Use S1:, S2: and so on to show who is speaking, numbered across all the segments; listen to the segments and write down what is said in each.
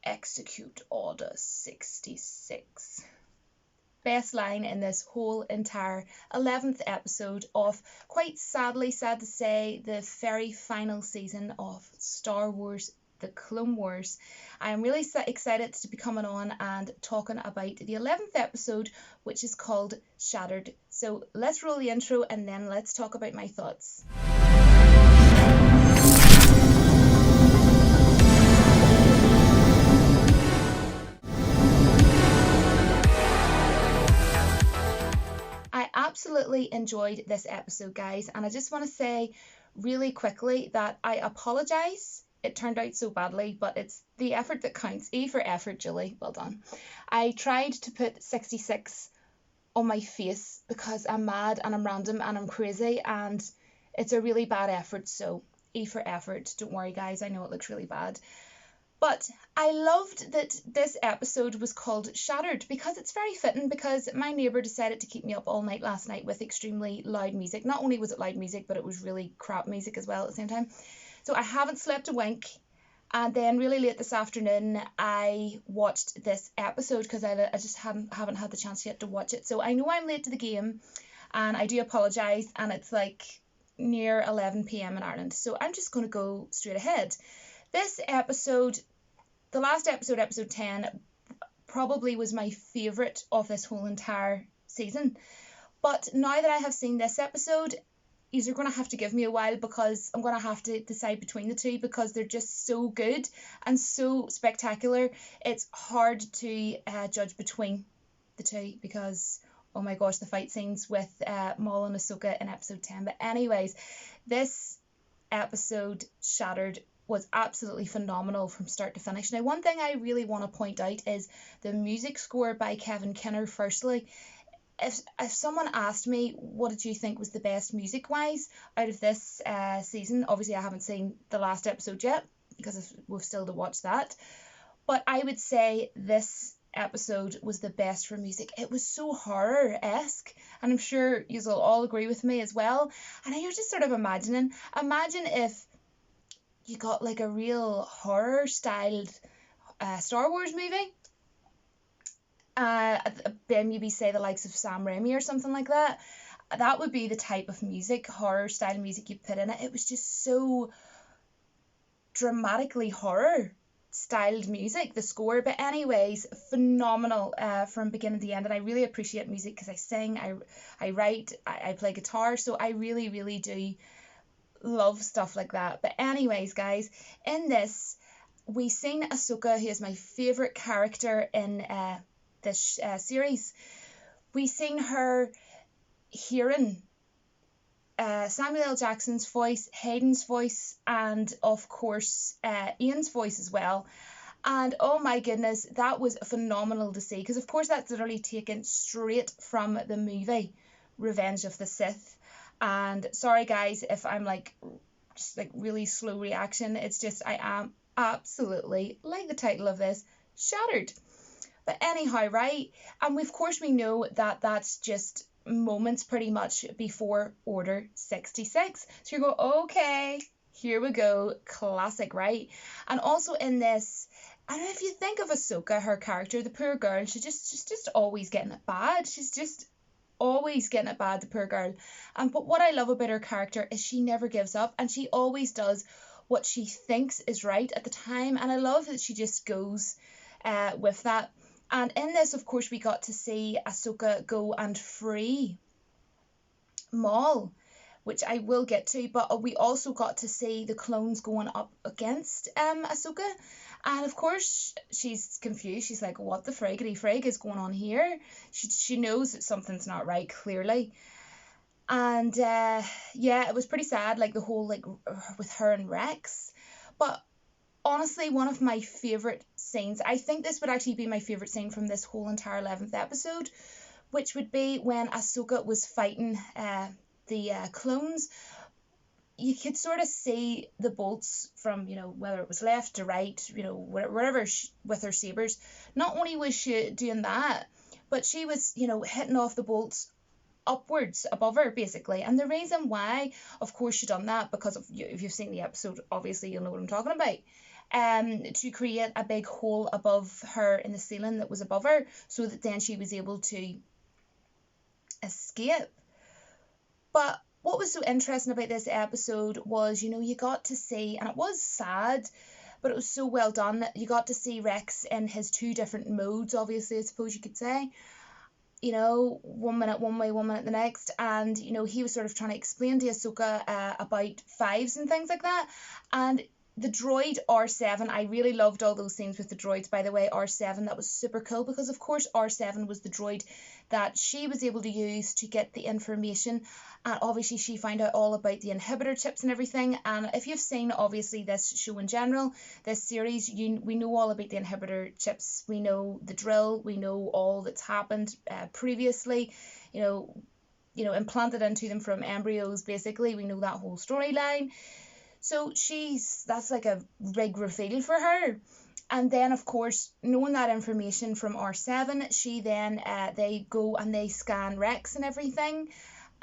S1: execute Order 66. Best line in this whole entire 11th episode of, quite sadly, sad to say, the very final season of Star Wars The Clone Wars. I am really excited to be coming on and talking about the 11th episode, which is called Shattered. So let's roll the intro and then let's talk about my thoughts. I absolutely enjoyed this episode, guys, and I just want to say really quickly that I apologise. It turned out so badly, but it's the effort that counts. E for effort, Julie. Well done. I tried to put 66 on my face because I'm mad and I'm random and I'm crazy, and it's a really bad effort, so E for effort. Don't worry, guys. I know it looks really bad. But I loved that this episode was called Shattered because it's very fitting, because my neighbour decided to keep me up all night last night with extremely loud music. Not only was it loud music, but it was really crap music as well at the same time. So I haven't slept a wink. And then really late this afternoon, I watched this episode because I just haven't had the chance yet to watch it. So I know I'm late to the game and I do apologise, and it's like near 11 p.m. in Ireland. So I'm just going to go straight ahead. This episode, the last episode, episode 10, probably was my favourite of this whole entire season. But now that I have seen this episode, you're going to have to give me a while because I'm going to have to decide between the two because they're just so good and so spectacular. It's hard to judge between the two because, oh my gosh, the fight scenes with Maul and Ahsoka in episode 10. But anyways, this episode, Shattered, was absolutely phenomenal from start to finish. Now, one thing I really want to point out is the music score by Kevin Kinner. Firstly, if someone asked me what did you think was the best music-wise out of this season, obviously I haven't seen the last episode yet because we've still to watch that, but I would say this episode was the best for music. It was so horror-esque, and I'm sure you'll all agree with me as well. And you're just sort of imagine if you got like a real horror styled Star Wars movie, maybe say the likes of Sam Raimi or something like that. That would be the type of music, horror style music you put in it. It was just so dramatically horror styled music, the score. But anyways, phenomenal from beginning to end, and I really appreciate music because I sing, I write, I play guitar, so I really do love stuff like that. But anyways, guys, in this we seen Ahsoka, who is my favourite character in this series. We seen her hearing Samuel L. Jackson's voice, Hayden's voice, and of course Ian's voice as well. And oh my goodness, that was phenomenal to see, because of course that's literally taken straight from the movie Revenge of the Sith. And sorry guys if I'm like just like really slow reaction, it's just I am absolutely, like the title of this, shattered. But anyhow, right, and of course we know that that's just moments pretty much before Order 66. So you go, okay, here we go, classic, right? And also in this, I don't know if you think of Ahsoka, her character, the poor girl, she's just always getting it bad. She's just always getting it bad, the poor girl. But what I love about her character is she never gives up, and she always does what she thinks is right at the time, and I love that she just goes with that. And in this, of course, we got to see Ahsoka go and free Maul, which I will get to, but we also got to see the clones going up against Ahsoka. And of course, she's confused. She's like, what the friggity frig is going on here? She knows that something's not right, clearly. And yeah, it was pretty sad, like the whole, like, with her and Rex. But honestly, one of my favourite scenes, I think this would actually be my favourite scene from this whole entire 11th episode, which would be when Ahsoka was fighting the clones. You could sort of see the bolts from, whether it was left to right, wherever with her sabers. Not only was she doing that, but she was, hitting off the bolts upwards above her, basically. And the reason why, of course, she done that, because if you've seen the episode, obviously you'll know what I'm talking about. to create a big hole above her in the ceiling that was above her, so that then she was able to escape. But what was so interesting about this episode was, you got to see, and it was sad, but it was so well done that you got to see Rex in his two different modes, obviously, I suppose you could say. 1 minute one way, 1 minute the next, and he was sort of trying to explain to Ahsoka about fives and things like that. And the droid R7, I really loved all those scenes with the droids, by the way. R7, that was super cool, because of course R7 was the droid that she was able to use to get the information, and obviously she found out all about the inhibitor chips and everything. And if you've seen obviously this show in general, this series, we know all about the inhibitor chips, we know the drill, we know all that's happened previously, implanted into them from embryos, basically. We know that whole storyline. So that's like a big reveal for her. And then, of course, knowing that information from R7, she then, they go and they scan Rex and everything.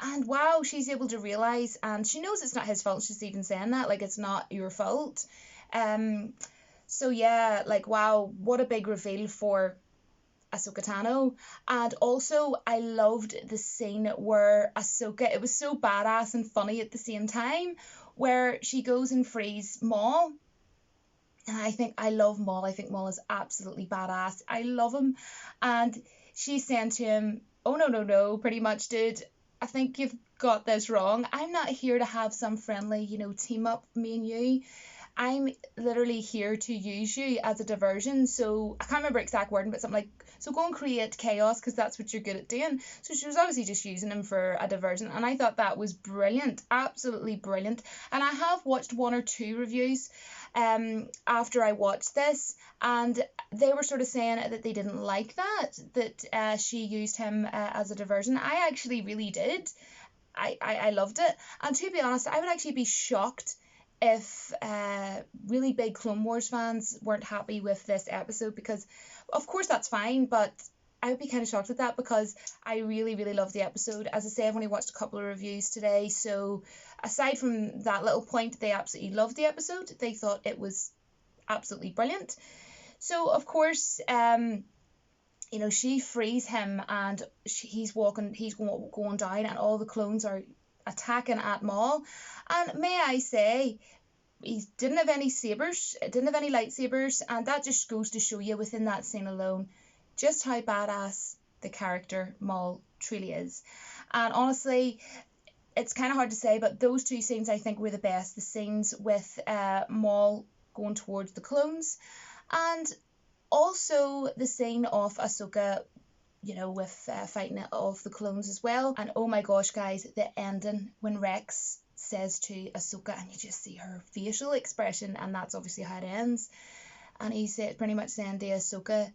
S1: And wow, she's able to realise, and she knows it's not his fault. She's even saying that, like, it's not your fault. So yeah, like, wow, what a big reveal for Ahsoka Tano. And also, I loved the scene where Ahsoka, it was so badass and funny at the same time, where she goes and frees Maul. And I love Maul. I think Maul is absolutely badass. I love him. And she's saying to him, oh, no, pretty much, dude, I think you've got this wrong. I'm not here to have some friendly, team up, me and you. I'm literally here to use you as a diversion. So I can't remember exact wording, but something like, so go and create chaos because that's what you're good at doing. So she was obviously just using him for a diversion, and I thought that was brilliant, absolutely brilliant. And I have watched 1 or 2 reviews after I watched this, and they were sort of saying that they didn't like that she used him as a diversion. I actually really did. I loved it, and to be honest, I would actually be shocked if really big Clone Wars fans weren't happy with this episode, because of course that's fine, but I would be kind of shocked at that, because I really, really loved the episode. As I say, I've only watched a couple of reviews today, so aside from that little point, they absolutely loved the episode. They thought it was absolutely brilliant. So of course, she frees him, and he's going down, and all the clones are attacking at Maul. And may I say, he didn't have any sabers, didn't have any lightsabers, and that just goes to show you within that scene alone just how badass the character Maul truly is. And honestly, it's kind of hard to say, but those 2 scenes I think were the best. The scenes with Maul going towards the clones, and also the scene of Ahsoka, with fighting off the clones as well. And oh my gosh, guys, the ending when Rex says to Ahsoka, and you just see her facial expression, and that's obviously how it ends. And he said, pretty much saying to Ahsoka,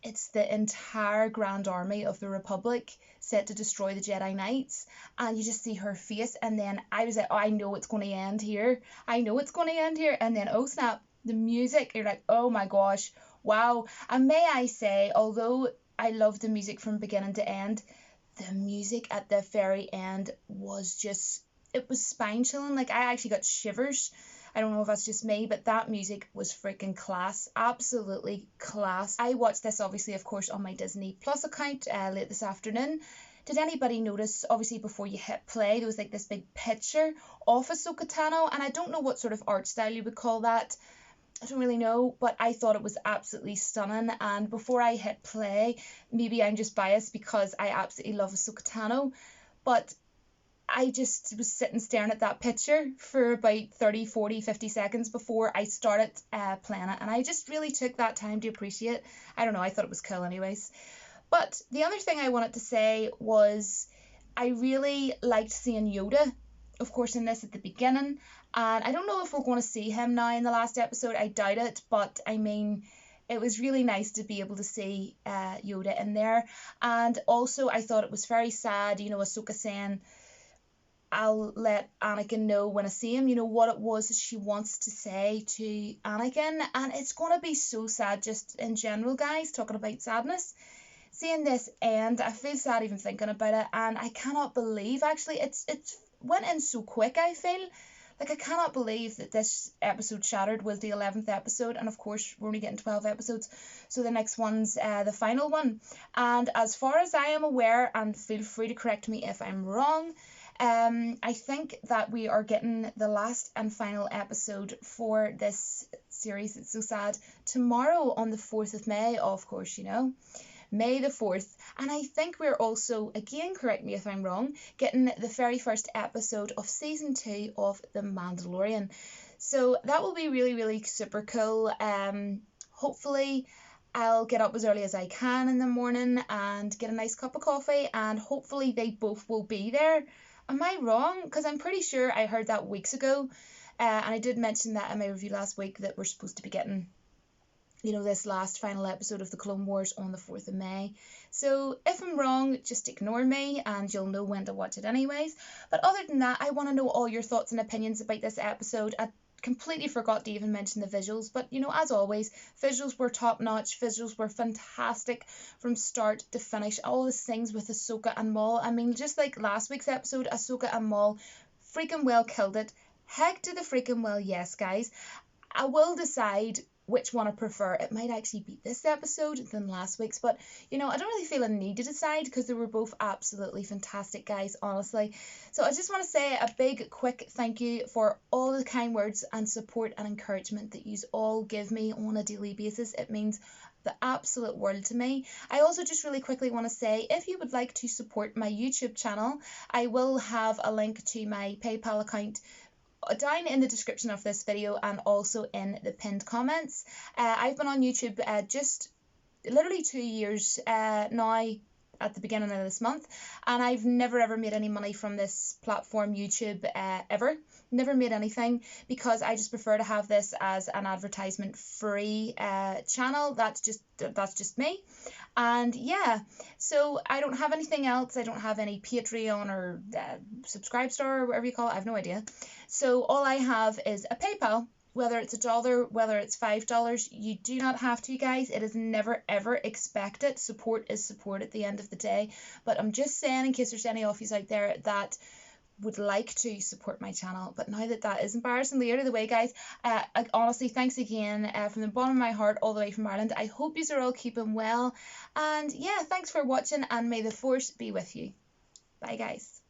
S1: it's the entire Grand Army of the Republic set to destroy the Jedi Knights. And you just see her face, and then I was like, oh, I know it's going to end here. I know it's going to end here. And then, oh snap, the music, you're like, oh my gosh, wow. And may I say, although I loved the music from beginning to end, the music at the very end was just, it was spine chilling. Like, I actually got shivers. I don't know if that's just me, but that music was freaking class. Absolutely class. I watched this, obviously, of course, on my Disney Plus account late this afternoon. Did anybody notice, obviously, before you hit play, there was like this big picture of Ahsoka Tano, and I don't know what sort of art style you would call that. I don't really know, but I thought it was absolutely stunning. And before I hit play, maybe I'm just biased because I absolutely love Ahsoka Tano, but I just was sitting staring at that picture for about 30, 40, 50 seconds before I started playing it. And I just really took that time to appreciate. I don't know, I thought it was cool anyways. But the other thing I wanted to say was I really liked seeing Yoda, of course, in this at the beginning. And I don't know if we're going to see him now in the last episode. I doubt it. But I mean, it was really nice to be able to see Yoda in there. And also, I thought it was very sad, Ahsoka saying, I'll let Anakin know when I see him, what it was that she wants to say to Anakin. And it's going to be so sad just in general, guys, talking about sadness. Seeing this end, I feel sad even thinking about it. And I cannot believe, actually, it's went in so quick, I feel. Like, I cannot believe that this episode Shattered was the 11th episode, and of course we're only getting 12 episodes, so the next one's the final one. And as far as I am aware, and feel free to correct me if I'm wrong, I think that we are getting the last and final episode for this series. It's so sad. Tomorrow on the 4th of May, of course, you know. May the 4th. And I think we're also, again, correct me if I'm wrong, getting the very first episode of season 2 of The Mandalorian. So that will be really, really super cool. Hopefully I'll get up as early as I can in the morning and get a nice cup of coffee, and hopefully they both will be there. Am I wrong? Because I'm pretty sure I heard that weeks ago. And I did mention that in my review last week, that we're supposed to be getting, you know, this last final episode of the Clone Wars on the 4th of May. So if I'm wrong, just ignore me and you'll know when to watch it anyways. But other than that, I want to know all your thoughts and opinions about this episode. I completely forgot to even mention the visuals, but you know, as always, visuals were top notch. Visuals were fantastic from start to finish. All the things with Ahsoka and Maul. I mean, just like last week's episode, Ahsoka and Maul freaking well killed it. Heck to the freaking well, yes, guys. I will decide which one I prefer. It might actually be this episode than last week's, but you know, I don't really feel a need to decide because they were both absolutely fantastic, guys, honestly. So I just want to say a big quick thank you for all the kind words and support and encouragement that you all give me on a daily basis. It means the absolute world to me. I also just really quickly want to say, if you would like to support my YouTube channel, I will have a link to my PayPal account down in the description of this video and also in the pinned comments. I've been on YouTube just literally 2 years now, at the beginning of this month, and I've never ever made any money from this platform, YouTube, ever. Never made anything, because I just prefer to have this as an advertisement free channel. That's just me. And yeah, so I don't have anything else. I don't have any Patreon or Subscribestar or whatever you call it. I have no idea. So all I have is a PayPal. Whether it's $1, whether it's $5, you do not have to, guys. It is never ever expected. Support is support at the end of the day. But I'm just saying, in case there's any of you out there that would like to support my channel. But now that that is embarrassingly out of the way, guys, honestly, thanks again from the bottom of my heart, all the way from Ireland. I hope you are all keeping well. And yeah, thanks for watching, and may the force be with you. Bye, guys.